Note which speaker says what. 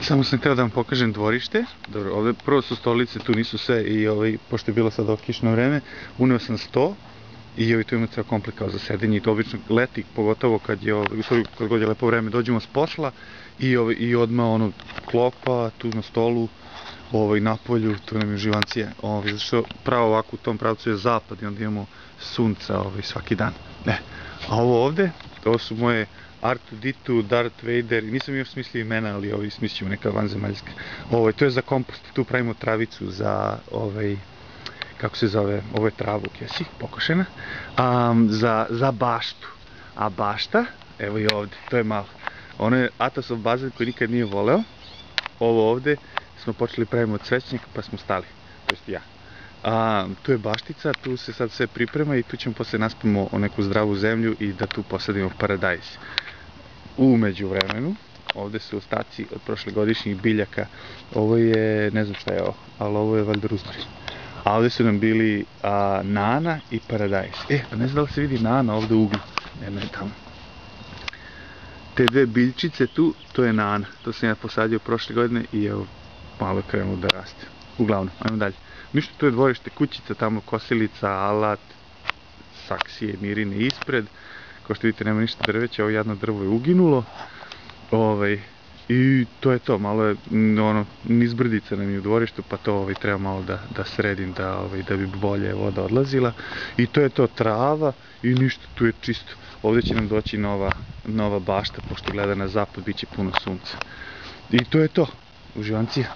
Speaker 1: Samo sam htio da vam pokažem dvorište. Dobro, ovdje prvo su stolice, tu nisu sve i pošto je bilo sad ovo kišno vreme, uneo sam sto i tu imamo ceo komplet kao za sedenje i to obično leti, pogotovo kad god je lepo vreme, dođemo s posla i odmah klopa tu na stolu, napolju, tu nam je uživancije, zašto pravo ovako u tom pravcu je zapad i onda imamo sunca svaki dan. A ovo ovde, ovo su moje R2-D2, Darth Vader, nisam još smislio imena, ali smislit ćemo neka vanzemaljska. To je za kompost, tu pravimo travicu za, kako se zove, ovo je trava u kesi, pokošena, za baštu. A bašta, evo i ovde, to je malo. Ono je Atasov bazen koji nikad nije voleo. Ovo ovde smo počeli pravimo od cvećnika pa smo stali, to jest ja. Tu je baštica, tu se sad sve priprema i tu ćemo posle naspamo o neku zdravu zemlju i da tu posadimo paradajz. U međuvremenu, ovde su ostaci od prošlegodišnjih biljaka, ovo je, ne znam šta je ovo, ali ovo je valjda ruzmarin. A ovde su nam bili nana i paradajz. Pa ne znam da li se vidi nana ovde u uglu, jedna je tamo. Te dve biljčice tu, to je nana, to sam ja posadio prošle godine i evo, malo je krenulo da raste. Uglavnom, ajmo dalje. Ništa, tu je dvorište, kućica, tamo kosilica, alat, saksije, mirine ispred. Kao što vidite, nema ništa drveća, ovo jedno drvo je uginulo. I to je to, malo je, nizbrdica nam je u dvorištu, pa to treba malo da sredim, da bi bolje voda odlazila. I to je to, trava i ništa, tu je čisto. Ovdje će nam doći nova bašta, pošto gleda na zapad, bit će puno sunca. I to je to, uživancija.